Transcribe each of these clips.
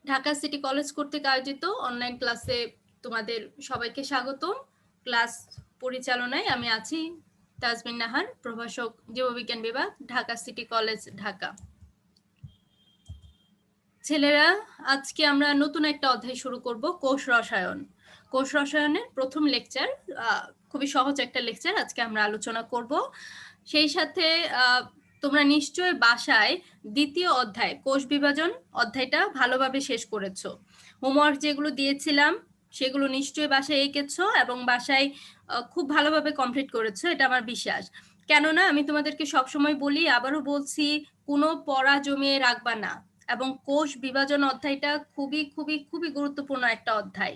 Dhaka city college কর্তৃক আয়োজিত online ক্লাসে তোমাদের সবাইকে স্বাগতম। ক্লাস পরিচালনায় আমি আছি তাজমিন নাহার, প্রভাষক জীববিজ্ঞান বিভাগ, ঢাকা সিটি কলেজ, ঢাকা। ছেলেরা, আজকে আমরা নতুন একটা অধ্যায় শুরু করব, কোষ রসায়ন। কোষ রসায়নের প্রথম লেকচার, খুবই সহজ একটা লেকচার আজকে আমরা আলোচনা করব। সেই সাথে তোমরা নিশ্চয় বাসায় দ্বিতীয় অধ্যায় কোষ বিভাজন অধ্যায়টা ভালোভাবে শেষ করেছো। হোমওয়ার্ক যেগুলো দিয়েছিলাম সেগুলো নিশ্চয়ই বাসায় এঁকেছো এবং বাসায় খুব ভালোভাবে কমপ্লিট করেছো, এটা আমার বিশ্বাস। কেননা আমি তোমাদেরকে সবসময় বলি, আবারও বলছি, কোনো পড়া জমিয়ে রাখবা না। এবং কোষ বিভাজন অধ্যায়টা খুবই খুবই খুবই গুরুত্বপূর্ণ একটা অধ্যায়।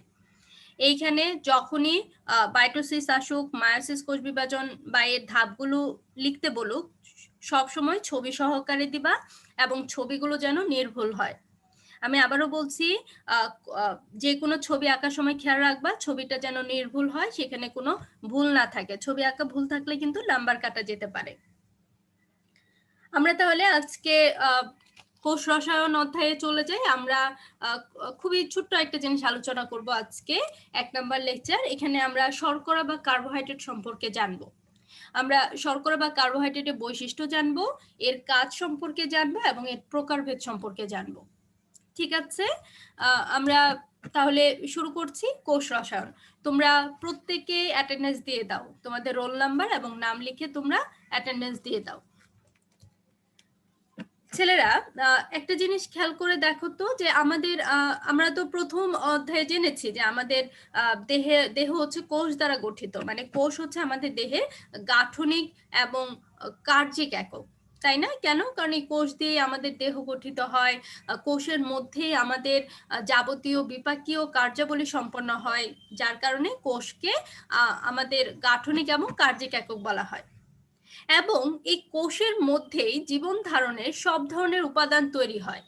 এইখানে যখনই মাইটোসিস আসুক, মায়োসিস কোষ বিভাজন বা এর ধাপগুলো লিখতে বলুক, সবসময় ছবি সহকারে দিবা এবং ছবিগুলো যেন নির্ভুল হয়। আমি আবারও বলছি, যে কোনো ছবি আঁকার সময় খেয়াল রাখবা ছবিটা যেন নির্ভুল হয়, সেখানে কোনো ভুল না থাকে। ছবি আঁকা ভুল থাকলে কিন্তু নাম্বার কাটা যেতে পারে। আমরা তাহলে আজকে কোষ রসায়ন অধ্যায়ে চলে যাই। আমরা খুবই ছোট্ট একটা জিনিস আলোচনা করব আজকে, 1 নাম্বার লেকচার। এখানে আমরা শর্করা বা কার্বোহাইড্রেট সম্পর্কে জানবো। আমরা শর্করা বা কার্বোহাইড্রেটের বৈশিষ্ট্য জানবো, এর কাজ সম্পর্কে জানবো এবং এর প্রকারভেদ সম্পর্কে জানবো। ঠিক আছে, আমরা তাহলে শুরু করছি কোষ রসায়ন। তোমরা প্রত্যেকে অ্যাটেন্ডেন্স দিয়ে দাও, তোমাদের রোল নাম্বার এবং নাম লিখে তোমরা অ্যাটেন্ডেন্স দিয়ে দাও। ছেলেরা, একটা জিনিস খেয়াল করে দেখো তো, যে আমাদের আমরা তো প্রথম অধ্যায়ে জেনেছি যে আমাদের দেহ হচ্ছে কোষ দ্বারা গঠিত, মানে কোষ হচ্ছে আমাদের দেহের গাঠনিক এবং কার্যিক একক, তাই না? কেন? কারণ এই কোষ দিয়ে আমাদের দেহ গঠিত হয়, কোষের মধ্যেই আমাদের যাবতীয় বিপাকীয় কার্যাবলী সম্পন্ন হয়, যার কারণে কোষকে আমাদের গাঠনিক এবং কার্যিক একক বলা হয়। এবং এই কোষের মধ্যেই জীবন ধারণের সব ধরনের উপাদান তৈরি হয়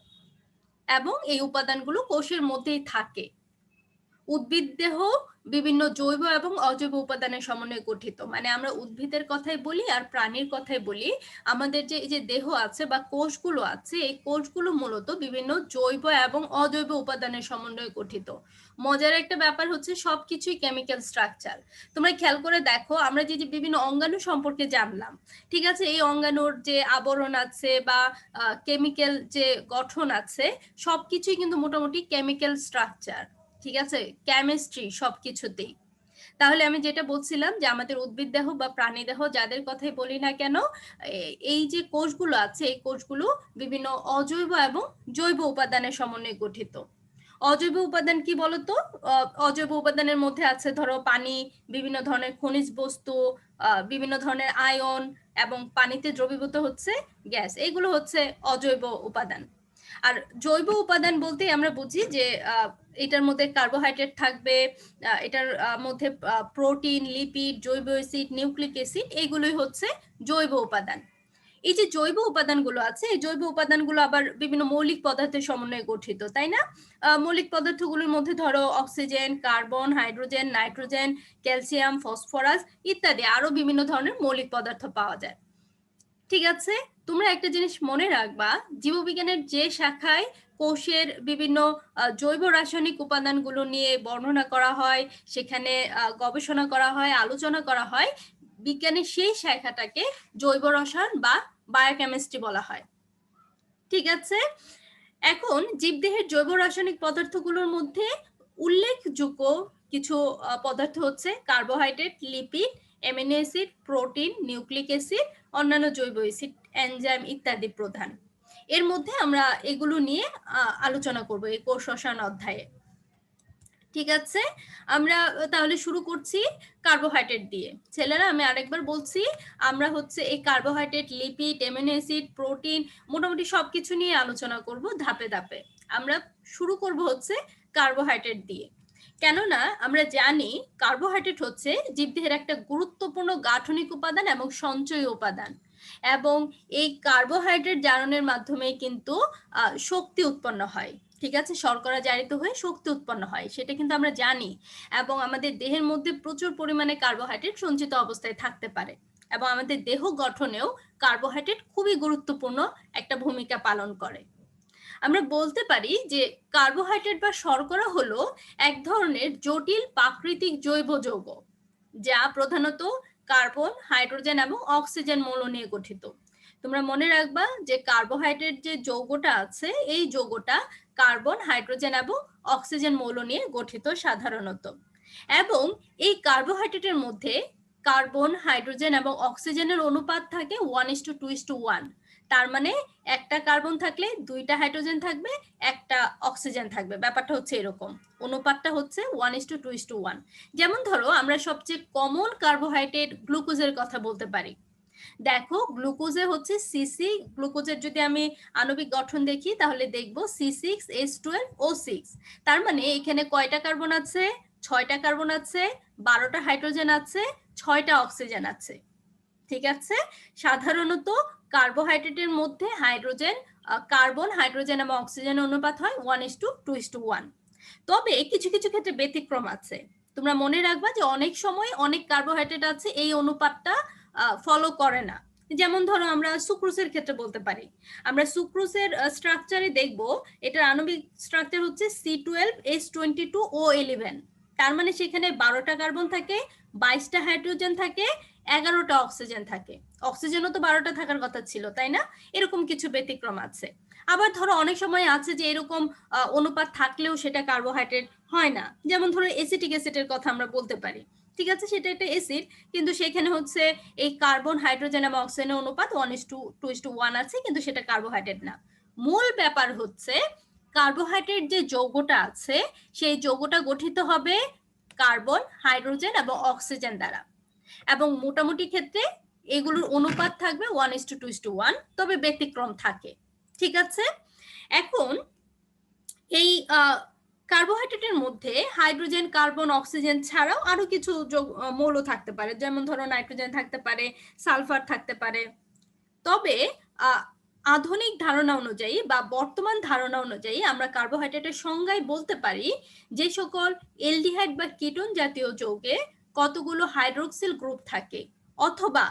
এবং এই উপাদানগুলো কোষের মধ্যেই থাকে। উদ্ভিদ দেহ বিভিন্ন জৈব এবং অজৈব উপাদানের সমন্বয়ে গঠিত, মানে আমরা উদ্ভিদের কথাই বলি আর প্রাণীর কথাই বলি। আমাদের যে এই যে দেহ আছে বা কোষগুলো আছে, এই কোষগুলো মূলত বিভিন্ন জৈব এবং অজৈব উপাদানের সমন্বয়ে গঠিত। মজার একটা ব্যাপার হচ্ছে সবকিছুই কেমিক্যাল স্ট্রাকচার। তোমরা খেয়াল করে দেখো, আমরা যে যে বিভিন্ন অঙ্গাণু সম্পর্কে জানলাম, ঠিক আছে, এই অঙ্গাণুর যে আবরণ আছে বা কেমিক্যাল যে গঠন আছে, সবকিছুই কিন্তু মোটামুটি কেমিক্যাল স্ট্রাকচার। ঠিক আছে, কেমিস্ট্রি সবকিছুতেই। তাহলে আমি যেটা বলছিলাম যে আমাদের উদ্ভিদ দেহ বা প্রাণী দেহ যাদের কথাই বলি না কেন, এই যে কোষগুলো আছে, এই কোষগুলো বিভিন্ন অজৈব এবং জৈব উপাদানের সমন্বয়ে গঠিত। অজৈব উপাদান কি বলতো? অজৈব উপাদানের মধ্যে আছে ধরো পানি, বিভিন্ন ধরনের খনিজ বস্তু, বিভিন্ন ধরনের আয়ন এবং পানিতে দ্রবীভূত হচ্ছে গ্যাস, এগুলো হচ্ছে অজৈব উপাদান। আর জৈব উপাদান বলতে আমরা বুঝি যে এটার মধ্যে কার্বোহাইড্রেট থাকবে, এটার মধ্যে প্রোটিন, লিপিড, জৈব অ্যাসিড, নিউক্লিক অ্যাসিড, এইগুলোই হচ্ছে জৈব উপাদান। এই যে জৈব উপাদানগুলো আছে, এই জৈব উপাদানগুলো আবার বিভিন্ন মৌলিক পদার্থের সমন্বয়ে গঠিত, তাই না? মৌলিক পদার্থগুলোর মধ্যে ধরো oxygen, carbon, hydrogen, nitrogen, calcium, phosphorus ইত্যাদি আরো বিভিন্ন ধরনের মৌলিক পদার্থ পাওয়া যায়। ঠিক আছে, তোমরা একটা জিনিস মনে রাখবা, জীববিজ্ঞানের যে শাখায় কোষের বিভিন্ন জৈব রাসায়নিক উপাদানগুলো নিয়ে বর্ণনা করা হয়, সেখানে গবেষণা করা হয়, আলোচনা করা হয়, বিজ্ঞানের সেই শাখাটাকে জৈব রসায়ন বা বায়োকেমিস্ট্রি বলা হয়। ঠিক আছে, এখন জীবদেহের জৈব রাসায়নিক পদার্থগুলোর মধ্যে উল্লেখযোগ্য কিছু পদার্থ হচ্ছে carbohydrate, lipid, amino acid, protein, nucleic acid, অন্যান্য জৈব অ্যাসিড, এনজাইম ইত্যাদি প্রধান। এর মধ্যে আমরা এগুলো নিয়ে আলোচনা করব এই কোষ রসায়ন অধ্যায়ে। ঠিক আছে, আমরা তাহলে শুরু করছি কার্বোহাইড্রেট দিয়ে। ছেলেরা, আমি আরেকবার বলছি, আমরা হচ্ছে এই carbohydrate, lipid, amino acid, protein, মোটামুটি সবকিছু নিয়ে আলোচনা করব ধাপে ধাপে। আমরা শুরু করব হচ্ছে কার্বোহাইড্রেট দিয়ে, কেননা আমরা জানি কার্বোহাইড্রেট হচ্ছে জীবদেহের একটা গুরুত্বপূর্ণ গাঠনিক উপাদান এবং সঞ্চয়ী উপাদান, এবং এই কার্বোহাইড্রেট জারণের মাধ্যমে কিন্তু শক্তি উৎপন্ন হয়। ঠিক আছে, শর্করা জারিত হয়ে শক্তি উৎপন্ন হয়, সেটা কিন্তু আমরা জানি। এবং আমাদের দেহের মধ্যে প্রচুর পরিমাণে কার্বোহাইড্রেট সঞ্চিত অবস্থায় থাকতে পারে, এবং আমাদের দেহ গঠনেও কার্বোহাইড্রেট খুবই গুরুত্বপূর্ণ একটা ভূমিকা পালন করে। আমরা বলতে পারি যে কার্বোহাইড্রেট বা শর্করা হলো এক ধরনের জটিল প্রাকৃতিক জৈব যৌগ, যা প্রধানত কার্বন, হাইড্রোজেন এবং অক্সিজেন মৌল নিয়ে গঠিত। তোমরা মনে রাখবা যে কার্বোহাইড্রেট যে যৌগটা আছে, এই যৌগটা কার্বন, হাইড্রোজেন এবং অক্সিজেন মৌল নিয়ে গঠিত সাধারণত। এবং এই কার্বোহাইড্রেটের মধ্যে কার্বন, হাইড্রোজেন এবং অক্সিজেনের অনুপাত থাকে 1:2:1। তার মানে একটা কার্বন থাকলে দুইটা হাইড্রোজেন থাকবে, একটা অক্সিজেন থাকবে। ব্যাপারটা হচ্ছে এরকম, অনুপাতটা হচ্ছে 1:2:1। যেমন ধরো আমরা সবচেয়ে কমন কার্বোহাইড্রেট গ্লুকোজের কথা বলতে পারি। দেখো গ্লুকোজে হচ্ছে C6, গ্লুকোজের যদি আমি আণবিক গঠন দেখি তাহলে দেখবো C6H12O6। তার মানে এখানে কয়টা কার্বন আছে? 6টা কার্বন আছে, 12টা হাইড্রোজেন আছে, 6টা অক্সিজেন আছে। ঠিক আছে, সাধারণত কার্বোহাইড্রেটের মধ্যে কার্বন, হাইড্রোজেন এবং অক্সিজেনের অনুপাত হয় 1:2:1। তবে কিছু কিছু ক্ষেত্রে ব্যতিক্রম আছে। তোমরা মনে রাখবা যে অনেক সময় অনেক কার্বোহাইড্রেট আছে এই অনুপাতটা ফলো করে না। যেমন ধরো আমরা সুক্রোজের ক্ষেত্রে বলতে পারি, আমরা সুক্রোজের স্ট্রাকচারে দেখব এটার আণবিক স্ট্রাকচার হচ্ছে C12H22O11। তার মানে সেখানে 12টা কার্বন থাকে, 22টা হাইড্রোজেন থাকে, 11টা অক্সিজেন থাকে। অক্সিজেনও তো 12টা থাকার কথা ছিল, তাই না? এরকম কিছু ব্যতিক্রম আছে। আবার ধরো অনেক সময় আছে যে এরকম অনুপাত থাকলেও সেটা কার্বোহাইড্রেট হয় না। যেমন ধরো এসিটিক অ্যাসিডের কথা আমরা বলতে পারি। ঠিক আছে, সেটা একটা অ্যাসিড, কিন্তু সেখানে হচ্ছে এই কার্বন, হাইড্রোজেন এবং অক্সিজেনের অনুপাত 1:2:1 আছে, কিন্তু সেটা কার্বোহাইড্রেট না। মূল ব্যাপার হচ্ছে কার্বোহাইড্রেট যে যৌগটা আছে সেই যৌগটা গঠিত হবে কার্বন, হাইড্রোজেন এবং অক্সিজেন দ্বারা, এবং মোটামুটি ক্ষেত্রে এগুলোর অনুপাত থাকবে 1:2:1, তবে ব্যতিক্রম থাকে। ঠিক আছে, এখন এই কার্বোহাইড্রেটের মধ্যে হাইড্রোজেন, কার্বন, অক্সিজেন ছাড়াও আরো কিছু মৌল থাকতে পারে। যেমন ধরো নাইট্রোজেন থাকতে পারে, সালফার থাকতে পারে। তবে আধুনিক ধারণা অনুযায়ী বা বর্তমান ধারণা অনুযায়ী আমরা কার্বোহাইড্রেটের সংজ্ঞায় বলতে পারি যে সকল এলডিহাইড বা কিটোন জাতীয় যৌগে কতগুলো হাইড্রোক্সিল গ্রুপ থাকে, অথবা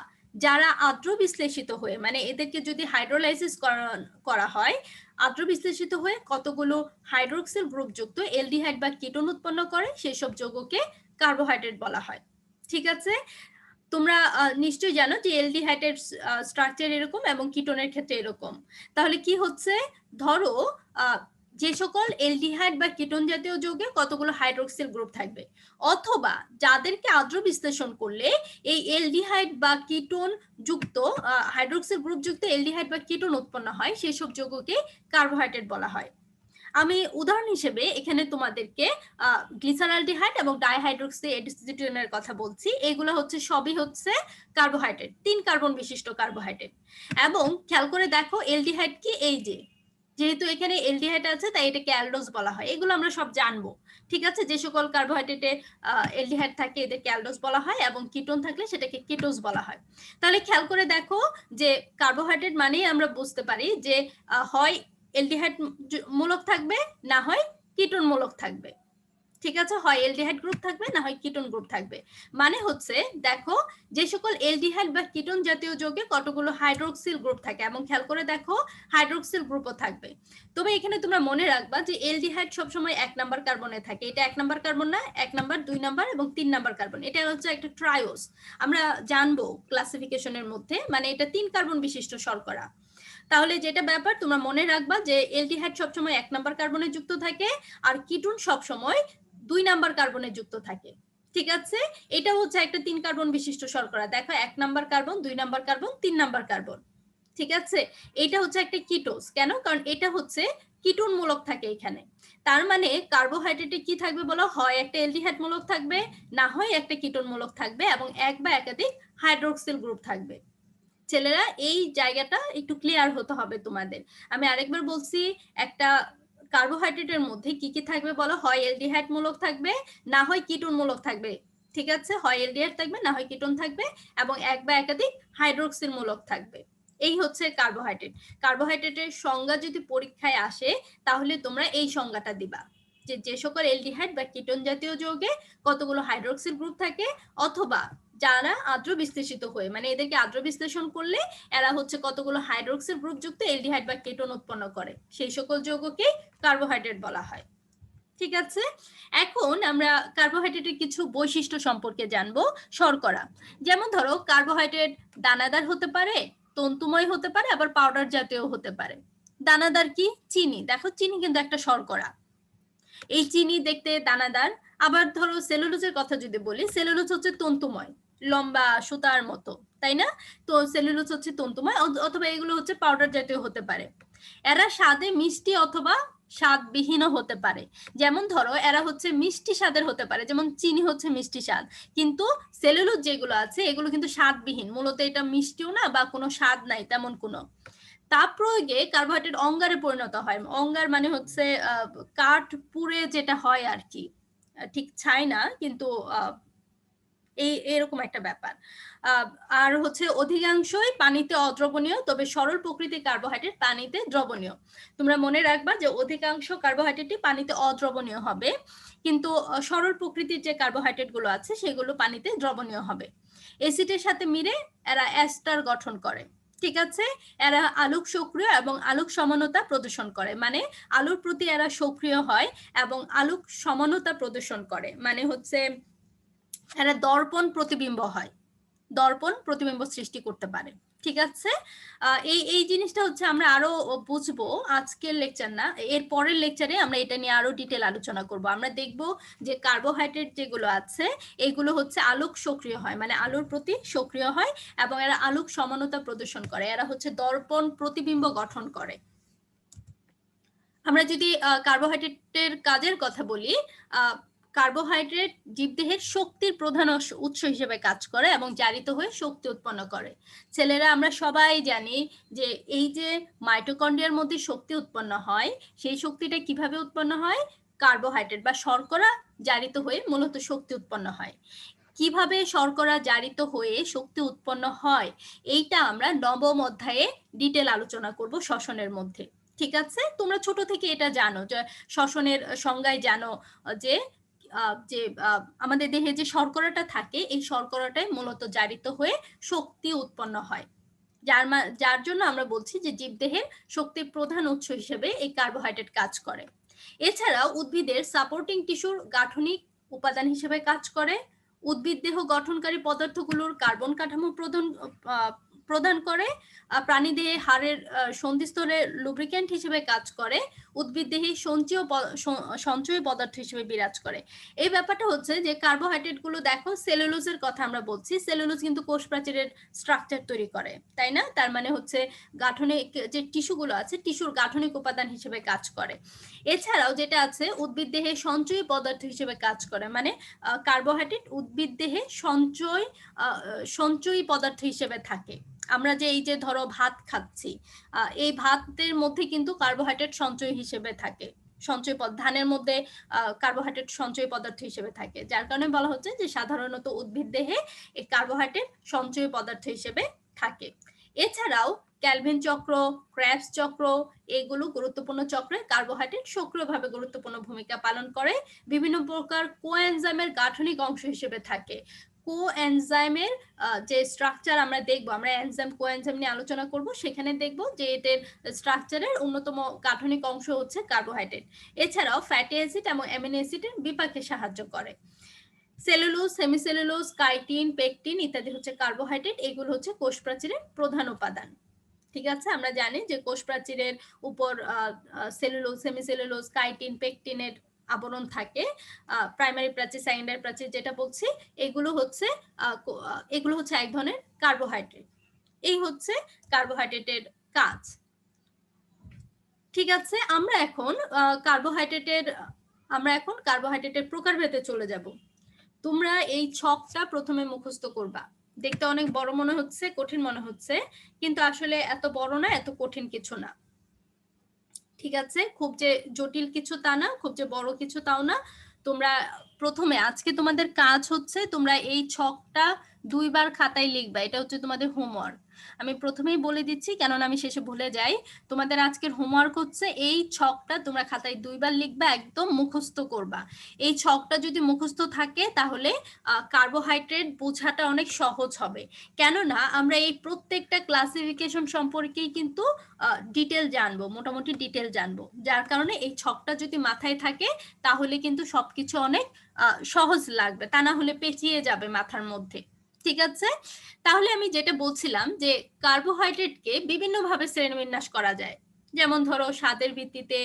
যারা আদ্র বিশ্লেষিত হয়ে, মানে এদেরকে যদি হাইড্রোলাইসিস করা হয়, আদ্র বিশ্লেষিত হয়ে কতগুলো হাইড্রোক্সিল গ্রুপ যুক্ত এলডিহাইড বা কিটোন উৎপন্ন করে, সেসব যৌগকে কার্বোহাইড্রেট বলা হয়। ঠিক আছে, তোমরা নিশ্চয়ই জানো যে এলডিহাইডের স্ট্রাকচার এরকম এবং কিটোনের ক্ষেত্রে এরকম। তাহলে কি হচ্ছে, ধরো যে সকল এলডিহাইড বা কিটোন জাতীয় যৌগে কতগুলো হাইড্রোক্সিল গ্রুপ থাকবে, অথবা যাদেরকে আদ্র বিশ্লেষণ করলে এই এলডিহাইড বা কিটোন যুক্ত হাইড্রোক্সিল গ্রুপ যুক্ত এলডিহাইড বা কিটোন উৎপন্ন হয়, সেসব যৌগকে কার্বোহাইড্রেট বলা হয়। আমি উদাহরণ হিসেবে এখানে তোমাদেরকে গ্লিসারআলডিহাইড এবং ডাইহাইড্রোক্সি এডিসিটিনের কথা বলছি। এগুলো হচ্ছে সবই হচ্ছে কার্বোহাইড্রেট, 3 কার্বন বিশিষ্ট কার্বোহাইড্রেট। এবং খেয়াল করে দেখো এলডিহাইড কি, এই যে যেহেতু এখানে এলডিহাইড আছে তাই এটাকে অ্যালডোজ বলা হয়। এগুলো আমরা সব জানবো। ঠিক আছে, যে সকল কার্বোহাইড্রেটে এলডিহাইড থাকে এদেরকে অ্যালডোজ বলা হয়, এবং কিটোন থাকলে সেটাকে কিটোজ বলা হয়। তাহলে খেয়াল করে দেখো যে কার্বোহাইড্রেট মানেই আমরা বুঝতে পারি যে হয় এলডিহাইড মূলক থাকবে, না হয় কিটোন মূলক থাকবে। ঠিক আছে, হয় এলডিহাইড গ্রুপ থাকবে, না হয় কিটোন গ্রুপ থাকবে। মানে হচ্ছে দেখো যে সকল এলডিহাইড বা কিটোন জাতীয় যৌগে কতগুলো হাইড্রোক্সিল গ্রুপ থাকে, এবং খেয়াল করে দেখো হাইড্রোক্সিল গ্রুপও থাকবে। তবে এখানে তোমরা মনে রাখবা যে এলডিহাইড সবসময় 1 নাম্বার কার্বনে থাকে। এটা 1 নাম্বার কার্বন না, 1 নাম্বার, 2 নাম্বার এবং 3 নাম্বার কার্বন। এটা হচ্ছে একটা ট্রায়োস, আমরা জানবো ক্লাসিফিকেশনের মধ্যে, মানে এটা 3 কার্বন বিশিষ্ট শর্করা। তাহলে যেটা ব্যাপার তোমরা মনে রাখবা যে এলডিহাইড সবসময় 1 নাম্বার কার্বনে যুক্ত থাকে, আর কিটোন সবসময় 2 নাম্বার কার্বনে যুক্ত থাকে। ঠিক আছে, এটা হচ্ছে একটা 3 কার্বন বিশিষ্ট শর্করা। দেখো 1 number carbon, 2 number carbon, 3 number carbon. ঠিক আছে, এটা হচ্ছে একটা কিটোজ। কেন? কারণ এটা হচ্ছে কিটোন মূলক থাকে এখানে। তার মানে কার্বোহাইড্রেটে কি থাকবে বলো, হয় একটা এলডিহাইড মূলক থাকবে, না হয় একটা কিটোন মূলক থাকবে, এবং এক বা একাধিক হাইড্রোক্সিল গ্রুপ থাকবে। ছেলেরা এই জায়গাটা একটু ক্লিয়ার হতে হবে তোমাদের। আমি আরেকবার বলছি, একটা কার্বোহাইড্রেটের মধ্যে কি কি থাকবে বলো, হয় এলডিহাইড মূলক থাকবে, না হয় কিটোন মূলক থাকবে। ঠিক আছে, হয় এলডিহাইড থাকবে, না হয় কিটোন থাকবে, এবং এক বা একাধিক হাইড্রোক্সিল মূলক থাকবে। এই হচ্ছে কার্বোহাইড্রেট। কার্বোহাইড্রেটের সংজ্ঞা যদি পরীক্ষায় আসে তাহলে তোমরা এই সংজ্ঞাটা দিবা, যে সকল এলডিহাইড বা কিটোন জাতীয় যৌগে কতগুলো হাইড্রোক্সিল গ্রুপ থাকে, অথবা যারা আদ্র বিশ্লেষিত হয়ে, মানে এদেরকে আদ্র বিশ্লেষণ করলে এরা হচ্ছে কতগুলো হাইড্রোক্সিল গ্রুপ যুক্ত অ্যালডিহাইড বা কেটোন উৎপন্ন করে, সেই সকল যৌগকে কার্বোহাইড্রেট বলা হয়। ঠিক আছে, এখন আমরা কার্বোহাইড্রেটের কিছু বৈশিষ্ট্য সম্পর্কে জানবো। শর্করা, যেমন ধরো কার্বোহাইড্রেট দানাদার হতে পারে, তন্তুময় হতে পারে, আবার পাউডার জাতীয় হতে পারে। দানাদার কি? চিনি। দেখো চিনি কিন্তু একটা শর্করা, এই চিনি দেখতে দানাদার। আবার ধরো সেলুলোজের কথা যদি বলি, সেলুলোজ হচ্ছে তন্তুময়, লম্বা সুতার মতো, তাই না? তো সেলুলোজ হচ্ছে তন্তুময়, অথবা এগুলো হচ্ছে পাউডার জাতীয় হতে পারে। এরা স্বাদে মিষ্টি অথবা স্বাদবিহীনও হতে পারে। যেমন ধরো এরা হচ্ছে মিষ্টি স্বাদের হতে পারে, যেমন চিনি হচ্ছে মিষ্টি স্বাদ, কিন্তু সেলুলোজ যেগুলো আছে এগুলো কিন্তু স্বাদবিহীন, মূলত এটা মিষ্টিও না বা কোনো স্বাদ নাই তেমন কোনো। তাপ প্রয়োগে কার্বোহাইড্রেট অঙ্গারে পরিণত হয়। অঙ্গার মানে হচ্ছে কাঠ পুড়ে যেটা হয় আর কি, ঠিক ছাই না, কিন্তু এরকম একটা ব্যাপার। আর হচ্ছে অধিকাংশই পানিতে অদ্রবণীয়, তবে সরল প্রকৃতির কার্বোহাইড্রেট পানিতে দ্রবণীয়। তোমরা মনে রাখবা যে অধিকাংশ কার্বোহাইড্রেটই পানিতে অদ্রবণীয় হবে, কিন্তু সরল প্রকৃতির যে কার্বোহাইড্রেট গুলো আছে সেগুলো পানিতে দ্রবণীয় হবে। অ্যাসিডের সাথে মিলে এরা এস্টার গঠন করে। ঠিক আছে, এরা আলোক সক্রিয় এবং আলোক সমানতা প্রদর্শন করে, মানে আলোর প্রতি এরা সক্রিয় হয় এবং আলোক সমানতা প্রদর্শন করে, মানে হচ্ছে এরা দর্পণ প্রতিবিম্ব হয়, দর্পণ প্রতিবিম্ব সৃষ্টি করতে পারে। ঠিক আছে, এই জিনিসটা হচ্ছে আমরা আরো বুঝবো আজকের লেকচার না, এর পরের লেকচারে আমরা এটা নিয়ে আরো ডিটেল আলোচনা করব। আমরা দেখব যে কার্বোহাইড্রেট যেগুলো আছে এগুলো হচ্ছে আলোক সক্রিয় হয়, মানে আলোর প্রতি সক্রিয় হয় এবং এরা আলোক সমানতা প্রদর্শন করে, এরা হচ্ছে দর্পণ প্রতিবিম্ব গঠন করে। আমরা যদি কার্বোহাইড্রেটের কাজের কথা বলি, কার্বোহাইড্রেট জীবদেহের শক্তির প্রধান উৎস হিসেবে কাজ করে এবং জারিত হয়ে শক্তি উৎপন্ন করে। ছেলেরা আমরা সবাই জানি যে এই যে মাইটোকন্ড্রিয়ার মধ্যে শক্তি উৎপন্ন হয়, সেই শক্তিটা কিভাবে উৎপন্ন হয়? কার্বোহাইড্রেট বা শর্করা জারিত হয়ে মূলত শক্তি উৎপন্ন হয়। কিভাবে শর্করা জারিত হয়ে শক্তি উৎপন্ন হয় এইটা আমরা নবম অধ্যায়ে ডিটেল আলোচনা করব শ্বসনের মধ্যে। ঠিক আছে, তোমরা ছোট থেকে এটা জানো যে শ্বসনের সংজ্ঞায় জানো যে আমাদের দেহে যে শর্করাটা থাকে এই শর্করাটাই মূলত জারিত হয়ে শক্তি উৎপন্ন হয়, যার জন্য আমরা বলছি যে জীবদেহের শক্তির প্রধান উৎস হিসেবে এই কার্বোহাইড্রেট কাজ করে। এছাড়াও উদ্ভিদের সাপোর্টিং টিস্যুর গাঠনিক উপাদান হিসেবে কাজ করে। উদ্ভিদ দেহ গঠনকারী পদার্থগুলোর কার্বন কাঠামো প্রদান করে। প্রাণীদেহে হাড়ের সন্ধিস্থলে লুব্রিক্যান্ট হিসেবে কাজ করে। উদ্ভিদ দেহে সঞ্চয়ী পদার্থ হিসেবে বিরাজ করে। এই ব্যাপারটা হচ্ছে যে কার্বোহাইড্রেট গুলো দেখো, সেলুলোজের কথা আমরা বলছি, সেলুলোজ কিন্তু কোষ প্রাচীরের স্ট্রাকচার তৈরি করে, তাই না? তার মানে হচ্ছে গাঠনিক যে টিস্যুগুলো আছে টিস্যুর গাঠনিক উপাদান হিসেবে কাজ করে। এছাড়াও যেটা আছে উদ্ভিদ দেহে সঞ্চয়ী পদার্থ হিসেবে কাজ করে, মানে কার্বোহাইড্রেট উদ্ভিদ দেহে সঞ্চয়ী পদার্থ হিসেবে থাকে। আমরা যে এই যে ধরো ভাত খাচ্ছি, এই ভাতের মধ্যে কিন্তু কার্বোহাইড্রেট সঞ্চয় হিসেবে থাকে, সঞ্চয় ধানের মধ্যে কার্বোহাইড্রেট সঞ্চয় পদার্থ হিসেবে থাকে, যার কারণে বলা হচ্ছে যে সাধারণত উদ্ভিদ দেহে এই কার্বোহাইড্রেট সঞ্চয় পদার্থ হিসেবে থাকে। এছাড়াও ক্যালভিন চক্র, ক্রেবস চক্র, এগুলো গুরুত্বপূর্ণ চক্রে কার্বোহাইড্রেট সক্রিয়ভাবে গুরুত্বপূর্ণ ভূমিকা পালন করে, বিভিন্ন প্রকার কোএনজাইমের গাঠনিক অংশ হিসেবে থাকে। কোএনজাইমের যে স্ট্রাকচার আমরা দেখব, আমরা এনজাইম কোএনজাইম নিয়ে আলোচনা করব, সেখানে দেখব যে এদের স্ট্রাকচারের অন্যতম গাঠনিক অংশ হচ্ছে কার্বোহাইড্রেট। এছাড়াও ফ্যাটি অ্যাসিড এবং অ্যামিনো অ্যাসিডের বিপাকে সাহায্য করে। সেলুলোজ, সেমিসেলুলোজ, কাইটিন, পেকটিন ইত্যাদি হচ্ছে কার্বোহাইড্রেট, এগুলো হচ্ছে কোষ প্রাচীরের প্রধান উপাদান। ঠিক আছে, আমরা জানি যে কোষ প্রাচীরের উপর সেলুলোজ, সেমিসেলুলোজ, কাইটিন, পেকটিনের আবরণ থাকে। প্রাইমারি প্রাচীর, সেকেন্ডারি প্রাচীর যেটা বলছি, এগুলো হচ্ছে এক ধরনের কার্বোহাইড্রেট। এই হচ্ছে কার্বোহাইড্রেটের কাজ। ঠিক আছে, আমরা এখন কার্বোহাইড্রেটের প্রকারভেদে চলে যাব। তোমরা এই ছকটা প্রথমে মুখস্থ করবা। দেখতে অনেক বড় মনে হচ্ছে, কঠিন মনে হচ্ছে, কিন্তু আসলে এত বড় না, এত কঠিন কিছু না। ঠিক আছে, খুব যে জটিল কিছু তা না, খুব যে বড় কিছু তাও না। তোমরা প্রথমে আজকে তোমাদের কাজ হচ্ছে তোমরা এই ছকটা 2বার খাতায় লিখবা, এটা হচ্ছে তোমাদের হোমওয়ার্ক। আমি প্রথমেই বলে দিচ্ছি, কেননা আমি শেষে ভুলে যাই। তোমাদের আজকের হোমওয়ার্ক হচ্ছে এই ছকটা তোমরা খাতায় 2বার লিখবা, একদম মুখস্থ করবা। এই ছকটা যদি মুখস্থ থাকে তাহলে কার্বোহাইড্রেট বোঝাটা অনেক সহজ হবে, কেননা আমরা এই প্রত্যেকটা ক্লাসিফিকেশন সম্পর্কেই কিন্তু ডিটেল জানবো, মোটামুটি ডিটেল জানবো। যার কারণে এই ছকটা যদি মাথায় থাকে তাহলে কিন্তু সবকিছু অনেক সহজ লাগবে, তা না হলে পেঁচিয়ে যাবে মাথার মধ্যে। ঠিক আছে, তাহলে আমি যেটা বলছিলাম যে কার্বোহাইড্রেটকে বিভিন্নভাবে শ্রেণীবিন্যাস করা যায়। যেমন ধরো স্বাদের ভিত্তিতে,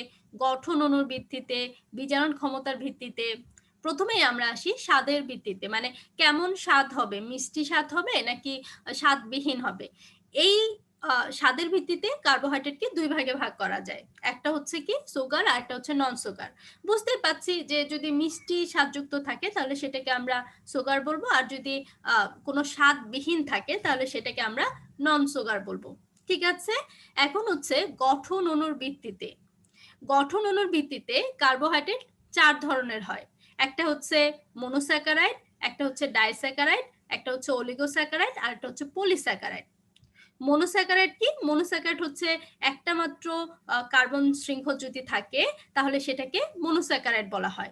গঠন অণুর ভিত্তিতে, বিজারণ ক্ষমতার ভিত্তিতে। প্রথমেই আমরা আসি স্বাদের ভিত্তিতে, মানে কেমন স্বাদ হবে, মিষ্টি স্বাদ হবে নাকি স্বাদবিহীন হবে। এই স্বাদের ভিত্তিতে কার্বোহাইড্রেটকে 2 ভাগে ভাগ করা যায়, একটা হচ্ছে কি সুগার আর একটা হচ্ছে নন সুগার। বুঝতেই পাচ্ছি যে যদি মিষ্টি স্বাদযুক্ত থাকে তাহলে সেটাকে আমরা সুগার বলবো, আর যদি কোনো স্বাদবিহীন থাকে তাহলে সেটাকে আমরা নন সুগার বলবো। ঠিক আছে, এখন হচ্ছে গঠন অণুর ভিত্তিতে। গঠন অণুর ভিত্তিতে কার্বোহাইড্রেট 4 ধরনের হয়। একটা হচ্ছে মনোস্যাকারাইড, একটা হচ্ছে ডাইস্যাকারাইড, একটা হচ্ছে অলিগোস্যাকারাইড, আর একটা হচ্ছে পলিস্যাকারাইড। মনোস্যাকারাইড কি? মনোস্যাকারাইড হচ্ছে একটা মাত্র কার্বন শৃঙ্খল যদি থাকে তাহলে সেটাকে মনোস্যাকারাইড বলা হয়।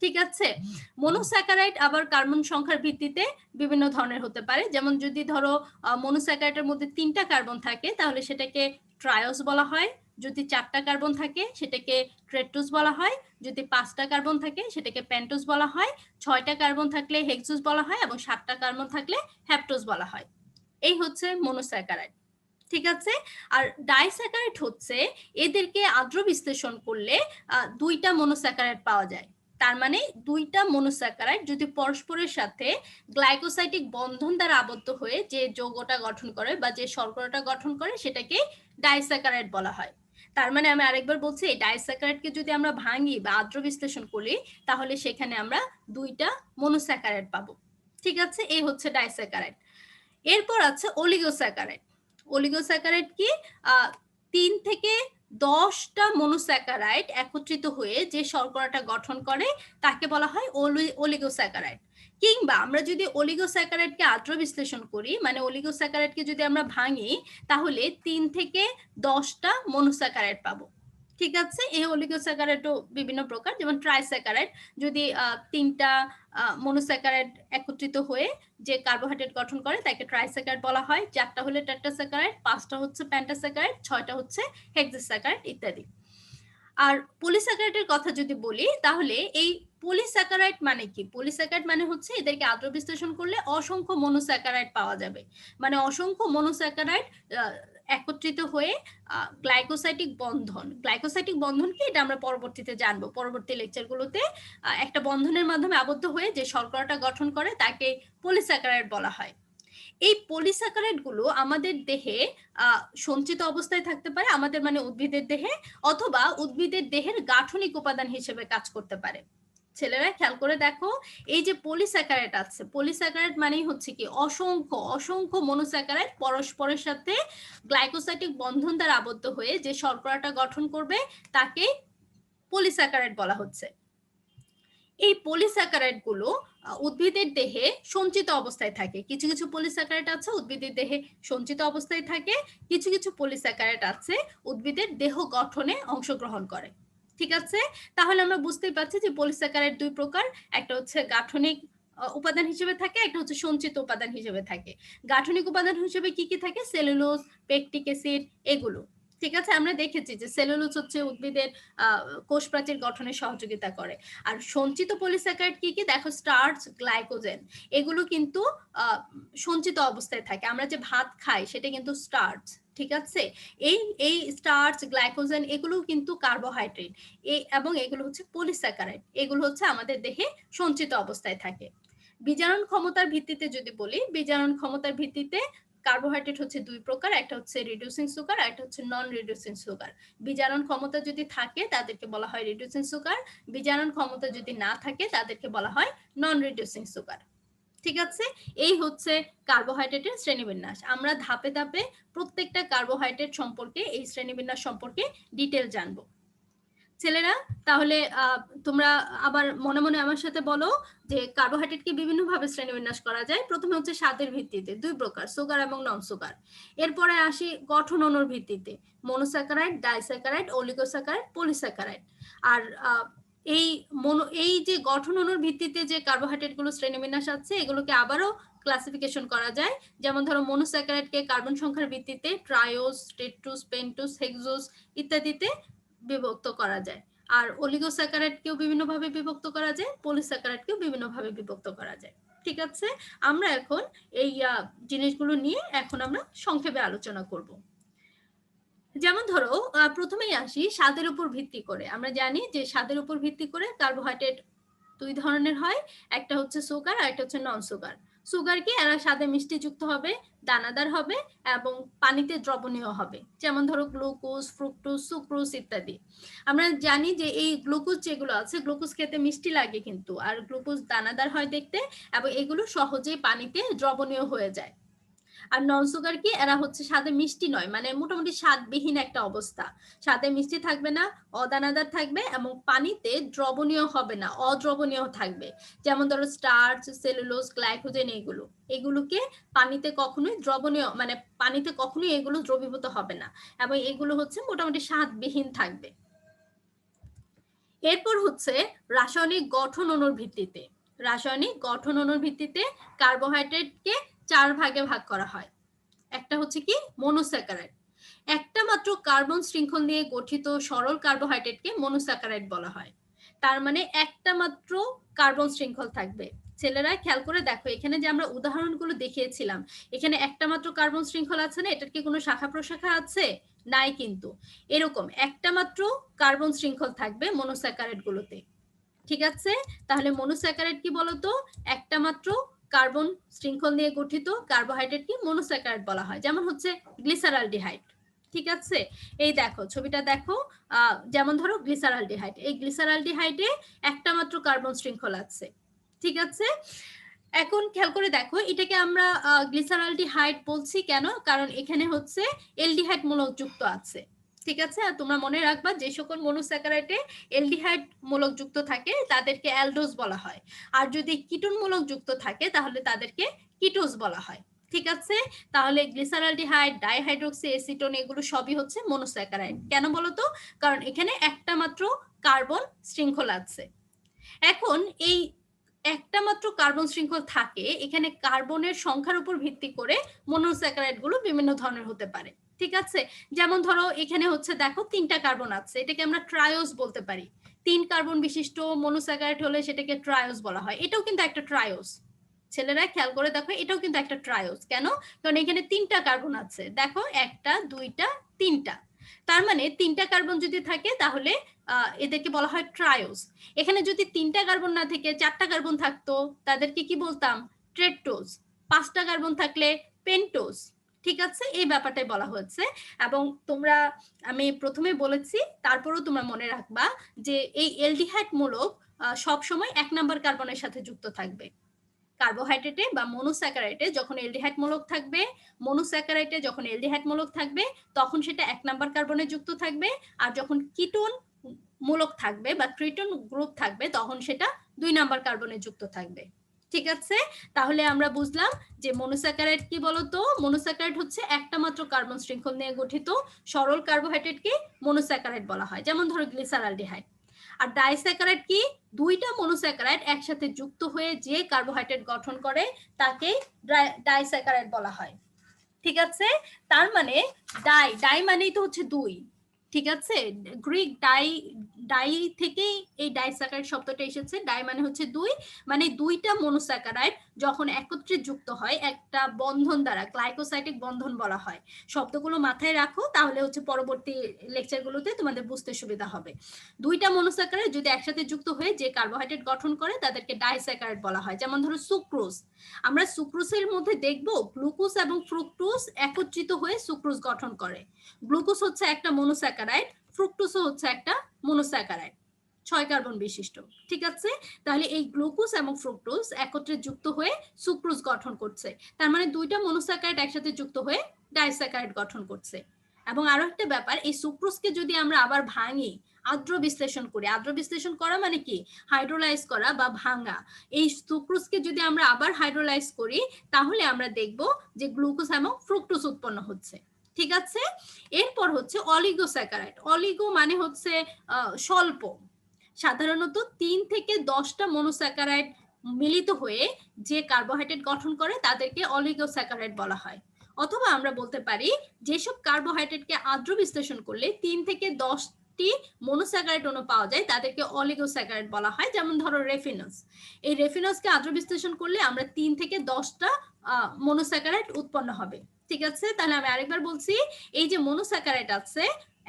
ঠিক আছে, মনোস্যাকারাইড আবার কার্বন সংখ্যার ভিত্তিতে বিভিন্ন ধরনের হতে পারে। যেমন যদি ধরো মনোস্যাকারাইডের মধ্যে 3টা কার্বন থাকে তাহলে সেটাকে ট্রায়োস বলা হয়, যদি 4টা কার্বন থাকে সেটাকে ট্রেটোস বলা হয়, যদি 5টা কার্বন থাকে সেটাকে পেন্টোস বলা হয়, 6টা কার্বন থাকলে হেক্সোস বলা হয়, এবং 7টা কার্বন থাকলে হ্যাপটোস বলা হয়। এই হচ্ছে মনোস্যাকারাইড। ঠিক আছে, আর ডাইস্যাকারাইড হচ্ছে এদেরকে আদ্র বিশ্লেষণ করলে 2টা মনোস্যাকারাইড পাওয়া যায়। তার মানে 2টা মনোস্যাকারাইড যদি পরস্পরের সাথে গ্লাইকোসাইটিক বন্ধন দ্বারা আবদ্ধ হয়ে যে যৌগটা গঠন করে বা যে শর্করাটা গঠন করে সেটাকে ডাইস্যাকারাইড বলা হয়। তার মানে আমি আরেকবার বলছি, এই ডাইস্যাকারাইডকে যদি আমরা ভাঙি বা আদ্র বিশ্লেষণ করি তাহলে সেখানে আমরা 2টা মনোস্যাকারাইড পাবো। ঠিক আছে, এই হচ্ছে ডাইস্যাকারাইড। এরপর আছে অলিগোস্যাকারাইড। অলিগোস্যাকারাইড কি? 3 থেকে 10টা মনোস্যাকারাইড একত্রিত হয়ে যে শর্করাটা গঠন করে তাকে বলা হয় অলিগোস্যাকারাইড। কিংবা আমরা যদি অলিগোস্যাকারাইডকে আদ্র বিশ্লেষণ করি, মানে অলিগোস্যাকারাইডকে যদি আমরা ভাঙি তাহলে 3 থেকে 10টা মনোস্যাকারাইড পাবো। ঠিক আছে, এই অলিগোস্যাকারাইডও বিভিন্ন প্রকার, যেমন ট্রাইস্যাকারাইড, যদি 3টা মনোস্যাকারাইড একত্রিত হয়ে যে কার্বোহাইড্রেট গঠন করে তাকে ট্রাইস্যাকারাইড বলা হয়, 4টা হলে টেট্রাস্যাকারাইড, 5টা হচ্ছে পেন্টাস্যাকারাইড, 6টা হচ্ছে হেক্সাস্যাকারাইড ইত্যাদি। আর পলিস্যাকারাইডের কথা যদি বলি তাহলে এই পলিস্যাকারাইড মানে কি? পলিস্যাকারাইড মানে হচ্ছে এদেরকে আদ্র বিশ্লেষণ করলে অসংখ্য মনোস্যাকারাইড পাওয়া যাবে, মানে অসংখ্য মনোস্যাকারাইড একত্রিত হয়ে গ্লাইকোসাইটিক বন্ধন। গ্লাইকোসাইটিক বন্ধন কি এটা আমরা পরবর্তীতে জানবো, পরবর্তী লেকচারগুলোতে। একটা বন্ধনের মাধ্যমে আবদ্ধ হয়ে যে শর্করাটা গঠন করে তাকে পলিস্যাকারাইড বলা হয়। এই পলিস্যাকারাইড গুলো আমাদের দেহে সঞ্চিত অবস্থায় থাকতে পারে, আমাদের মানে উদ্ভিদের দেহে, অথবা উদ্ভিদের দেহের গাঠনিক উপাদান হিসেবে কাজ করতে পারে। ছেলেরা খেয়াল করে দেখো, এই যে পলিস্যাকারাইড আছে, পলিস্যাকারাইড মানেই হচ্ছে কি অসংখ্য অসংখ্য মনোস্যাকারাইড পরস্পরের সাথে গ্লাইকোসাইটিক বন্ধন দ্বারা আবদ্ধ হয়ে যে শর্করাটা গঠন করবে তাকে পলিস্যাকারাইড বলা হচ্ছে। এই পলিস্যাকারাইড গুলো উদ্ভিদের দেহে সঞ্চিত অবস্থায় থাকে। কিছু কিছু পলিস্যাকারাইড আছে উদ্ভিদের দেহে সঞ্চিত অবস্থায় থাকে, কিছু কিছু পলিস্যাকারাইড আছে উদ্ভিদের দেহ গঠনে অংশগ্রহণ করে। ঠিক আছে, তাহলে আমরা বুঝতেই পারছি যে পলিস্যাকারাইড 2 প্রকার, একটা হচ্ছে গাঠনিক উপাদান হিসেবে থাকে, একটা হচ্ছে সঞ্চিত উপাদান হিসেবে থাকে। গাঠনিক উপাদান হিসেবে কি কি থাকে? সেলুলোজ, পেকটিক অ্যাসিড, এগুলো। ঠিক আছে, আমরা দেখেছি যে সেলুলোজ হচ্ছে উদ্ভিদের কোষ প্রাচীর গঠনে সহযোগিতা করে। আর সঞ্চিত পলিস্যাকারাইড কি কি? দেখো, স্টার্চ, গ্লাইকোজেন, এগুলো কিন্তু সঞ্চিত অবস্থায় থাকে। আমরা যে ভাত খাই সেটা কিন্তু স্টার্চ। ঠিক আছে, এই এই স্টার্চ, গ্লাইকোজেন এগুলো কিন্তু কার্বোহাইড্রেট, এবং এগুলো হচ্ছে পলিস্যাকারাইড, এগুলো হচ্ছে আমাদের দেহে সঞ্চিত অবস্থায় থাকে। বিজারণ ক্ষমতার ভিত্তিতে যদি বলি, বিজারণ ক্ষমতার ভিত্তিতে কার্বোহাইড্রেট হচ্ছে 2 প্রকার, একটা হচ্ছে রিডিউসিং সুগার আর একটা হচ্ছে নন রিডিউসিং সুগার। বিজারণ ক্ষমতা যদি থাকে তাদেরকে বলা হয় রিডিউসিং সুগার, বিজারণ ক্ষমতা যদি না থাকে তাদেরকে বলা হয় নন রিডিউসিং সুগার। ঠিক আছে, এই হচ্ছে কার্বোহাইড্রেটের শ্রেণীবিন্যাস। আমরা ধাপে ধাপে প্রত্যেকটা কার্বোহাইড্রেট সম্পর্কে, এই শ্রেণীবিন্যাস সম্পর্কে ডিটেল জানবো। ছেলেরা তাহলে তোমরা আবার মনে মনে আমার সাথে বলো যে কার্বোহাইড্রেটকে বিভিন্ন ভাবে শ্রেণীবিন্যাস করা যায়। প্রথমে হচ্ছে স্বাদের ভিত্তিতে, দুই প্রকার, সুগার এবং নন সুগার। এরপরে আসি গঠন অণুর ভিত্তিতে, মনোস্যাকারাইড, ডাইস্যাকারাইড, অলিগোস্যাকারাইড, পলিস্যাকারাইড। আর এই যে গঠন অণুর ভিত্তিতে যে কার্বোহাইড্রেট গুলো শ্রেণীবিন্যাস আছে, এগুলোকে আবারও ক্লাসিফিকেশন করা যায়। যেমন ধরো মনোস্যাকারাইডকে কার্বন সংখ্যার ভিত্তিতে ট্রায়োস, টেট্রোস, পেন্টোস, হেক্সোস ইত্যাদিতে বিভক্ত করা যায়। আর অলিগোস্যাকারাইডকেও বিভিন্নভাবে বিভক্ত করা যায়, পলিস্যাকারাইডকেও বিভিন্নভাবে বিভক্ত করা যায়। ঠিক আছে, আমরা এখন এই জিনিসগুলো নিয়ে এখন আমরা সংক্ষেপে আলোচনা করব। যেমন ধরো প্রথমেই আসি স্বাদের উপর ভিত্তি করে। আমরা জানি যে স্বাদের উপর ভিত্তি করে কার্বোহাইড্রেট দুই ধরনের হয়, একটা হচ্ছে সুগার আর একটা হচ্ছে নন সুগার। সুগার কি, এরা স্বাদে মিষ্টি যুক্ত হবে, দানাদার হবে এবং পানিতে দ্রবণীয় হবে। যেমন ধরো গ্লুকোজ, ফ্রুক্টোজ, সুক্রোজ ইত্যাদি। আমরা জানি যে এই গ্লুকোজ যেগুলো আছে, গ্লুকোজ খেতে মিষ্টি লাগে কিন্তু, আর গ্লুকোজ দানাদার হয় দেখতে, এবং এগুলো সহজেই পানিতে দ্রবণীয় হয়ে যায়। আর নন সুগার কি, এরা হচ্ছে স্বাদে মিষ্টি নয়, মানে মোটামুটি স্বাদবিহীন একটা অবস্থা, স্বাদে মিষ্টি থাকবে না, অদানাদার থাকবে এবং পানিতে দ্রবণীয় হবে না, অদ্রবণীয় থাকবে। যেমন ধরো স্টার্চ, সেলুলোজ, গ্লাইকোজেন, এগুলোকে পানিতে কখনোই দ্রবণীয়, মানে পানিতে কখনোই এগুলো দ্রবীভূত হবে না, এবং এগুলো হচ্ছে মোটামুটি স্বাদবিহীন থাকবে। এরপর হচ্ছে রাসায়নিক গঠন অণুর ভিত্তিতে। রাসায়নিক গঠন অণুর ভিত্তিতে কার্বোহাইড্রেটকে 4 ভাগে ভাগ করা হয়। একটা হচ্ছে কি মনোস্যাকারাইড। একটা মাত্র কার্বন শৃঙ্খল নিয়ে গঠিত সরল কার্বোহাইড্রেটকে মনোস্যাকারাইড বলা হয়। তার মানে একটা মাত্র কার্বন শৃঙ্খল থাকবে। ছেলেরা খেয়াল করে দেখো, এখানে যে আমরা উদাহরণগুলো দেখিয়েছিলাম, এখানে একটা মাত্র কার্বন শৃঙ্খল আছে না, এটার কি কোনো শাখা প্রশাখা আছে? নাই কিন্তু। এরকম একটা মাত্র কার্বন শৃঙ্খল থাকবে মনোস্যাকারাইড গুলোতে। ঠিক আছে, তাহলে মনোস্যাকারাইড কি বলতো? একটা মাত্র কার্বন শৃঙ্খল নিয়ে গঠিত কার্বোহাইড্রেট কি মনোস্যাকারাইড বলা হয়। যেমন হচ্ছে গ্লিসারালডিহাইড। ঠিক আছে, এই দেখো ছবিটা দেখো, যেমন ধরো গ্লিসারালডিহাইড, এই গ্লিসারালডিহাইডে একটা মাত্র কার্বন শৃঙ্খল আছে। ঠিক আছে, এখন খেয়াল করে দেখো, এটাকে আমরা গ্লিসারালডিহাইড বলছি কেন? কারণ এখানে হচ্ছে এলডিহাইড মূলক যুক্ত আছে। ঠিক আছে, আর তোমরা মনে রাখবা যে সকল মনোস্যাকারাইডে এলডিহাইড মূলক যুক্ত থাকে তাদেরকে অ্যালডোজ বলা হয়, আর যদি কিটোন মূলক যুক্ত থাকে তাহলে তাদেরকে কিটোজ বলা হয়। ঠিক আছে, তাহলে গ্লিসারালডিহাইড, ডাইহাইড্রোক্সি অ্যাসিটোন এগুলো সবই হচ্ছে মনোস্যাকারাইড। কেন বলতো? কারণ এখানে একটা মাত্র কার্বন শৃঙ্খল আছে। এখন এই একটা মাত্র কার্বন শৃঙ্খল থাকে, এখানে কার্বনের সংখ্যার উপর ভিত্তি করে মনোস্যাকারাইড গুলো বিভিন্ন ধরনের হতে পারে। ঠিক আছে, যেমন ধরো এখানে হচ্ছে দেখো 3টা কার্বন আছে, এটাকে আমরা ট্রায়োস বলতে পারি। 3 কার্বন বিশিষ্ট মনোস্যাকারাইড হলে সেটাকে ট্রায়োস বলা হয়। এটাও কিন্তু একটা ট্রায়োস। ছেলেরা খেয়াল করে দেখো, এটাও কিন্তু একটা ট্রায়োস। কেন? কারণ এখানে 3টা কার্বন আছে, দেখো 1টা 2টা 3টা। তার মানে 3টা কার্বন যদি থাকে তাহলে এদেরকে বলা হয় ট্রায়োস। এখানে যদি 3টা কার্বন না থেকে 4টা কার্বন থাকতো, তাদেরকে কি বলতাম? ট্রেটোস। 5টা কার্বন থাকলে পেন্টোস। ঠিক আছে, এই ব্যাপারটাই বলা হয়েছে। এবং তোমরা, আমি প্রথমে বলেছি, তারপরেও তোমরা মনে রাখবা যে এই এলডিহাইড মূলক সব সময় 1 নাম্বার কার্বনের সাথে যুক্ত থাকবে। কার্বোহাইড্রেটে বা মনোস্যাকারাইডে যখন এলডিহাইড মূলক থাকবে, মনোস্যাকারাইডে যখন এলডিহাইড মূলক থাকবে, তখন সেটা 1 নাম্বার কার্বনে যুক্ত থাকবে। আর যখন কিটোন মূলক থাকবে বা ক্রিটোন গ্রুপ থাকবে, তখন সেটা 2 নাম্বার কার্বনে যুক্ত থাকবে। ঠিক আছে, তাহলে আমরা বুঝলাম যে মনোস্যাকারাইড কি বলতো? মনোস্যাকারাইড হচ্ছে একটা মাত্র কার্বন শৃঙ্খল নিয়ে গঠিত সরল কার্বোহাইড্রেটকে মনোস্যাকারাইড বলা হয়। যেমন ধরো গ্লিসারালডিহাইড। আর ডাইস্যাকারাইড কি? 2টা মনোস্যাকারাইড একসাথে যুক্ত হয়ে যে কার্বোহাইড্রেট গঠন করে তাকে ডাইস্যাকারাইড বলা হয়। ঠিক আছে, তার মানে ডাই মানেই তো হচ্ছে 2। ঠিক আছে, গ্রিক ডাই থেকেই এই ডাইস্যাকারাইড শব্দটা এসেছে। ডাই মানে হচ্ছে 2, মানে 2টা মনোস্যাকারাইড যখন একত্রে যুক্ত হয় একটা বন্ধন দ্বারা, গ্লাইকোসাইটিক বন্ধন বলা হয়। শব্দগুলো মাথায় রাখো, তাহলে হচ্ছে পরবর্তী লেকচারগুলোতে তোমাদের বুঝতে সুবিধা হবে। 2টা মনোস্যাকারাইড যদি একসাথে যুক্ত হয়ে যে কার্বোহাইড্রেট গঠন করে তাদেরকে ডাইস্যাকারাইড বলা হয়। যেমন ধরো সুক্রোজ। আমরা সুক্রোজের মধ্যে দেখব গ্লুকোজ এবং ফ্রুক্টোজ একত্রিত হয়ে সুক্রোজ গঠন করে। গ্লুকোজ হচ্ছে একটা মনোস্যাকারাইড, ফ্রুক্টোজও হচ্ছে একটা মনোস্যাকারাইড, 6 কার্বন বিশিষ্ট। ঠিক আছে, তাহলে এই গ্লুকোজ এবং ফ্রুক্টোজ একত্রে যুক্ত হয়ে সুক্রোজ গঠন করছে। তার মানে 2টা মনোস্যাকারাইড একসাথে যুক্ত হয়ে ডাইস্যাকারাইড গঠন করছে। এবং আরো একটা ব্যাপার, এই সুক্রোজকে যদি আমরা আবার ভাঙি, আদ্র বিশ্লেষণ করি। আদ্র বিশ্লেষণ করা মানে কি, হাইড্রোলাইজ করা বা ভাঙা। এই সুক্রোজকে যদি আমরা আবার হাইড্রোলাইজ করি তাহলে আমরা দেখব যে গ্লুকোজ এবং ফ্রুক্টোজ উৎপন্ন হচ্ছে। ঠিক আছে, এরপর হচ্ছে অলিগোস্যাকারাইড। অলিগো মানে হচ্ছে স্বল্প, সাধারণত 3 থেকে 10টা মনোস্যাকারাইড মিলিত হয়ে যে কার্বোহাইড্রেট গঠন করে তাদেরকে অলিগোস্যাকারাইড বলা হয়। অথবা আমরা বলতে পারি যেসব কার্বোহাইড্রেটকে আদ্র বিশ্লেষণ করলে 3 থেকে 10টি মনোস্যাকারাইড অণু পাওয়া যায় তাদেরকে অলিগোস্যাকারাইড বলা হয়। যেমন ধরো রেফিনস, এই রেফিনসকে আদ্র বিশ্লেষণ করলে আমরা 3 থেকে 10টা মনোস্যাকারাইড উৎপন্ন হবে। ঠিক আছে, তাহলে আমি আরেকবার বলছি, এই যে মনোস্যাকারাইড আছে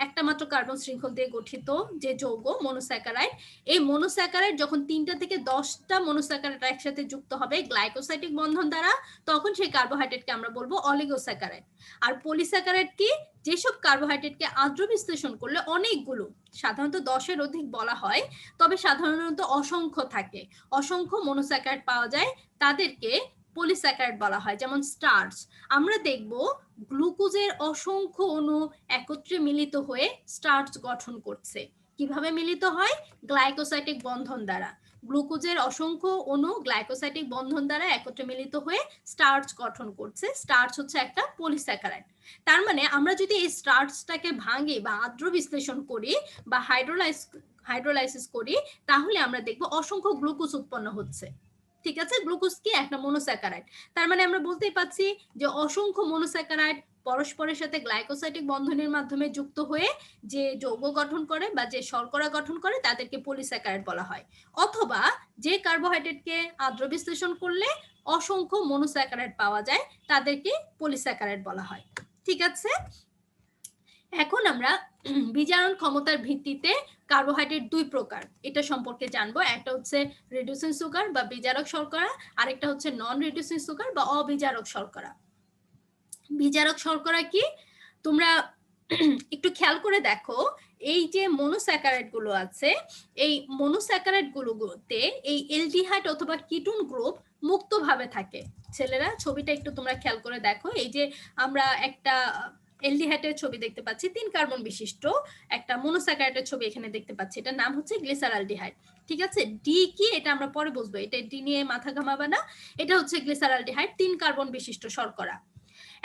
একটা মাত্র কার্বন শৃঙ্খল দিয়ে গঠিত যে যৌগ মনোস্যাকারাইড, এই মনোস্যাকারাইড যখন 3টা থেকে 10টা মনোস্যাকারাইড একসাথে যুক্ত হবে গ্লাইকোসাইটিক বন্ধন দ্বারা, তখন সেই কার্বোহাইড্রেটকে আমরা বলবো অলিগোস্যাকারাইড। আর পলিস্যাকারাইড কি, যেসব কার্বোহাইড্রেটকে আদ্র বিশ্লেষণ করলে অনেকগুলো, সাধারণত 10-এর অধিক বলা হয়, তবে সাধারণত অসংখ্য থাকে, অসংখ্য মনোস্যাকারাইড পাওয়া যায়, তাদেরকে পলিস্যাকারাইড বলা হয়। যেমন স্টার্চ, আমরা দেখব গ্লুকোজের অসংখ্য অণু একত্রে মিলিত হয়ে স্টার্চ গঠন করছে। কিভাবে মিলিত হয়? গ্লাইকোসাইটিক বন্ধন দ্বারা। গ্লুকোজের অসংখ্য অণু গ্লাইকোসাইটিক বন্ধন দ্বারা একত্রে মিলিত হয়ে স্টার্চ গঠন করছে। স্টার্চ হচ্ছে একটা পলিস্যাকারাইড। তার মানে আমরা যদি এই স্টার্চটাকে ভাঙি বা আদ্র বিশ্লেষণ করি বা হাইড্রোলাইসিস করি তাহলে আমরা দেখব অসংখ্য গ্লুকোজ উৎপন্ন হচ্ছে। ঠিক আছে, গ্লুকোজ কি একটা মনোস্যাকারাইড। তার মানে আমরা বলতেই পাচ্ছি যে অসংখ্য মনোস্যাকারাইড পরস্পরের সাথে গ্লাইকোসাইটিক বন্ধনের মাধ্যমে যুক্ত হয়ে যে যৌগ গঠন করে বা যে শর্করা গঠন করে তাদেরকে পলিস্যাকারাইড বলা হয়। অথবা যে কার্বোহাইড্রেটকে আদ্র বিশ্লেষণ করলে অসংখ্য মনোস্যাকারাইড পাওয়া যায় তাদেরকে পলিস্যাকারাইড বলা হয়। ঠিক আছে, এখন আমরা বিজারণ ক্ষমতার ভিত্তিতে কার্বোহাইড্রেট 2 প্রকার এটা সম্পর্কে জানবো। একটা হচ্ছে রিডিউসিং সুগার বা বিজারক শর্করা, আরেকটা হচ্ছে নন রিডিউসিং সুগার বা অবিজারক শর্করা। বিজারক শর্করা কি, তোমরা একটু খেয়াল করে দেখো, এই যে মনোস্যাকারাইড গুলো আছে, এই মনোস্যাকারাইড গুলোতে এই এলডিহাইড অথবা কিটোন গ্রুপ মুক্তভাবে থাকে। ছেলেরা ছবিটা একটু তোমরা খেয়াল করে দেখো, এই যে আমরা একটা এলডিহাইডের ছবি দেখতে পাচ্ছি, 3 কার্বন বিশিষ্ট একটা মনোস্যাকারাইডের ছবি এখানে দেখতে পাচ্ছি, এটার নাম হচ্ছে গ্লিসারালডিহাইড। ঠিক আছে, ডি কি এটা আমরা পরে বুঝবো, এটা ডি নিয়ে মাথা ঘামাবে না, এটা হচ্ছে গ্লিসারালডিহাইড, 3 কার্বন বিশিষ্ট শর্করা।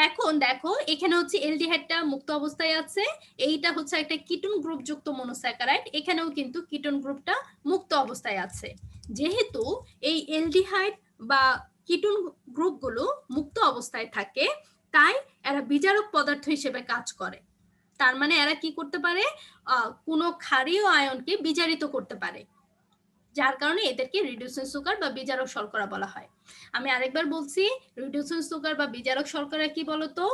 এখন দেখো এখানে হচ্ছে এলডিহাইডটা মুক্ত অবস্থায় আছে, এইটা হচ্ছে একটা কিটোন গ্রুপ যুক্ত মনোস্যাকারাইড, এখানেও কিন্তু কিটোন গ্রুপটা মুক্ত অবস্থায় আছে। যেহেতু এই এলডিহাইড বা কিটোন গ্রুপগুলো মুক্ত অবস্থায় থাকে তাই এরা বিজারক পদার্থ হিসেবে কাজ করে। তার মানে এরা কি করতে পারে, কোনো ক্ষারীয় আয়নকে বিজারিত করতে পারে, যার কারণে এদেরকে রিডিউসিং সুগার বা বিজারক শর্করা বলা হয়। আমি আরেকবার বলছি, রিডিউসিং সুগার বা বিজারক শর্করা কি বলতো,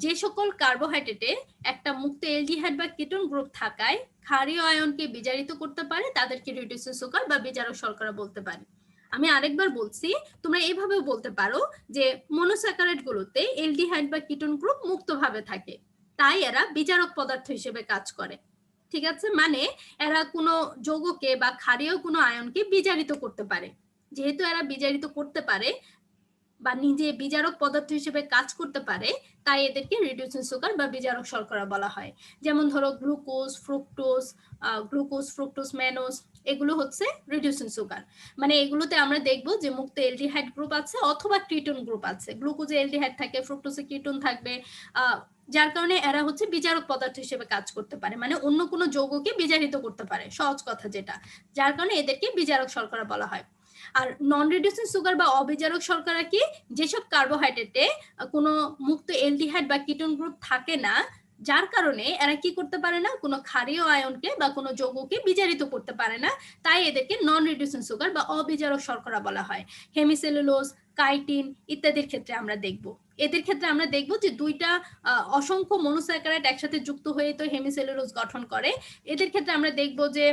যে সকল কার্বোহাইড্রেটে একটা মুক্ত এলডিহাইড বা কিটোন গ্রুপ থাকায় ক্ষারীয় আয়নকে বিজারিত করতে পারে তাদেরকে রিডিউসিং সুগার বা বিজারক শর্করা বলতে পারি। আমি আরেকবার বলছি, তোমরা এইভাবেও বলতে পারো যে মনোস্যাকারাইড গুলোতে এলডিহাইড বা কিটোন গ্রুপ মুক্তভাবে থাকে তাই এরা বিজারক পদার্থ হিসেবে কাজ করে। ঠিক আছে, মানে এরা কোনো যৌগকে বা ক্ষারীয় কোনো আয়নকে বিজারিত করতে পারে। যেহেতু এরা বিজারিত করতে পারে বা নিজে বিজারক পদার্থ হিসেবে কাজ করতে পারে তাই এদেরকে রিডিউসিং সুগার বা বিজারক শর্করা বলা হয়। যেমন ধরো গ্লুকোজ ফ্রুক্টোজ ম্যানোজ এগুলো হচ্ছে রিডিউসিং সুগার। মানে এগুলোতে আমরা দেখব যে মুক্ত এলডিহাইড গ্রুপ আছে অথবা কিটোন গ্রুপ আছে, গ্লুকোজে এলডিহাইড থাকে, ফ্রুক্টোজে কিটোন থাকবে, যার কারণে এরা হচ্ছে বিজারক পদার্থ হিসেবে কাজ করতে পারে, মানে অন্য কোনো যৌগকে বিজারিত করতে পারে, সহজ কথা যেটা, যার কারণে এদেরকে বিজারক শর্করা বলা হয়। আর নন রিডিউসিং সুগার বা অবিজারক শর্করা কি, যেসব কার্বোহাইড্রেটে কোনো মুক্ত এলডিহাইড বা কিটোন গ্রুপ থাকে না, যার কারণে এরা কি করতে পারে না, কোনো ক্ষারীয় আয়নকে বা কোনো যৌগকে বিজারিত করতে পারে না, তাই এদেরকে নন রিডিউসিং সুগার বা অবিজারক শর্করা বলা হয়। হেমিসেলুলোজ, কাইটিন ইত্যাদির ক্ষেত্রে আমরা দেখব, এদের ক্ষেত্রে আমরা দেখব যে দুইটা অসংখ্য মনোস্যাকারাইড একসাথে যুক্ত হয়ে তো হেমিসেলুলোজ গঠন করে। এদের ক্ষেত্রে আমরা দেখব যে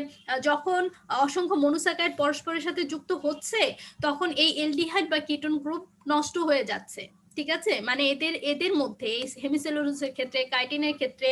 যখন অসংখ্য মনোস্যাকারাইড পরস্পরের সাথে যুক্ত হচ্ছে তখন এই এলডিহাইড বা কিটোন গ্রুপ নষ্ট হয়ে যাচ্ছে। ঠিক আছে, মানে এদের মধ্যে হেমিসেলুলোজের ক্ষেত্রে, কাইটিনের ক্ষেত্রে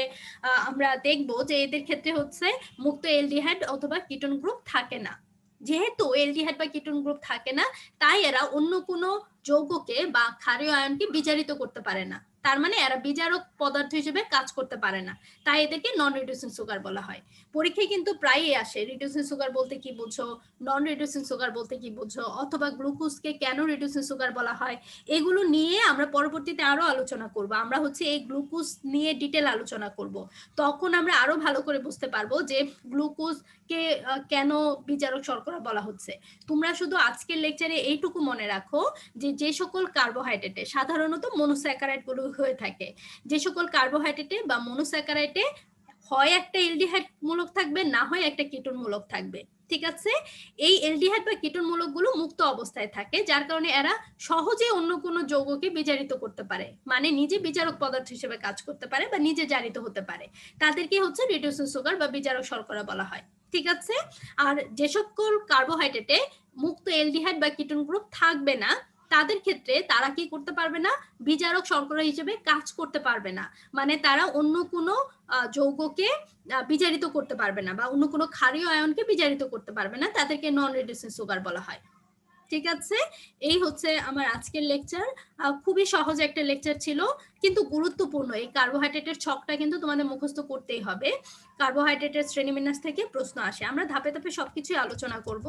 আমরা দেখব যে এদের ক্ষেত্রে হচ্ছে মুক্ত এলডিহাইড অথবা কিটোন গ্রুপ থাকে না। যেহেতু এলডিহাইড বা কিটোন গ্রুপ থাকে না তাই এরা অন্য কোনো যৌগকে বা ক্ষারীয় আয়নকে বিজারিত করতে পারে না, তার মানে এরা বিজারক পদার্থ হিসেবে কাজ করতে পারে না, তাই এদেরকে নন রিডিউসিং সুগার বলা হয়। পরীক্ষায় কিন্তু প্রায়ই আসে রিডিউসিং সুগার বলতে কি বুঝো, নন রিডিউসিং সুগার বলতে কি বুঝো, অথবা গ্লুকোজকে কেন রিডিউসিং সুগার বলা হয়। এগুলো নিয়ে আমরা পরবর্তীতে আরো আলোচনা করব। আমরা হচ্ছে এই গ্লুকোজ নিয়ে ডিটেল আলোচনা করব, তখন আমরা আরো ভালো করে বুঝতে পারবো যে গ্লুকোজকে কেন বিজারক শর্করা বলা হচ্ছে। তোমরা শুধু আজকের লেকচারে এইটুকু মনে রাখো যে যে সকল কার্বোহাইড্রেটে, সাধারণত মনোস্যাকারাইড গুলো হয়ে থাকে, যে সকল কার্বোহাইড্রেটে বা মনোস্যাকারাইডে হয় একটা এলডিহাইড মূলক থাকবে, না হয় একটা কিটোন মূলক থাকবে, ঠিক আছে। এই এলডিহাইড বা কিটোন মূলকগুলো মুক্ত অবস্থায় থাকে, যার কারণে এরা সহজে অন্য কোনো যৌগকে বিজারিত করতে পারে, মানে নিজে বিজারক পদার্থ হিসেবে কাজ করতে পারে বা নিজে জারিত হতে পারে। তাদেরকে হচ্ছে রিডিউসিং সুগার বা বিজারক শর্করা বলা হয়, ঠিক আছে। আর যে সকল কার্বোহাইড্রেটে মুক্ত এলডিহাইড বা কিটোন গ্রুপ থাকবে না, তাদের ক্ষেত্রে তারা কি করতে পারবে না, বিজারক শর্করা হিসেবে কাজ করতে পারবে না, মানে তারা অন্য কোনো যৌগকে বিজারিত করতে পারবে না বা অন্য কোনো ক্ষারীয় আয়নকে বিজারিত করতে পারবে না, তাদেরকে নন রিডিউসিং সুগার বলা হয়, ঠিক আছে। এই হচ্ছে আমার আজকের লেকচার। খুবই সহজ একটা লেকচার ছিল, কিন্তু গুরুত্বপূর্ণ। এই কার্বোহাইড্রেটের ছকটা কিন্তু তোমাদের মুখস্থ করতেই হবে। কার্বোহাইড্রেটের শ্রেণীবিন্যাস থেকে প্রশ্ন আসে, আমরা ধাপে ধাপে সবকিছুই আলোচনা করব।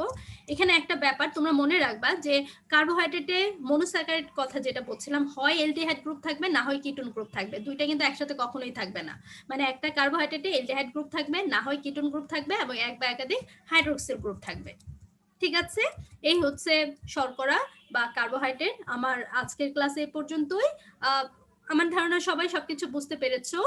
এখানে একটা ব্যাপার তোমরা মনে রাখবা যে কার্বোহাইড্রেটে মনোস্যাকারাইড কথা যেটা বলছিলাম, হয় এলডিহাইড গ্রুপ থাকবে, না হয় কিটোন গ্রুপ থাকবে, দুইটা কিন্তু একসাথে কখনোই থাকবে না। মানে একটা কার্বোহাইড্রেটে এলডিহাইড গ্রুপ থাকবে, না হয় কিটোন গ্রুপ থাকবে, এবং এক বা একাধিক হাইড্রোক্সিল গ্রুপ থাকবে, ঠিক আছে। এই হচ্ছে শর্করা বা কার্বোহাইড্রেট। আমার আজকের ক্লাসে এই পর্যন্তই। আমার ধারণা সবাই সবকিছু বুঝতে পেরেছো।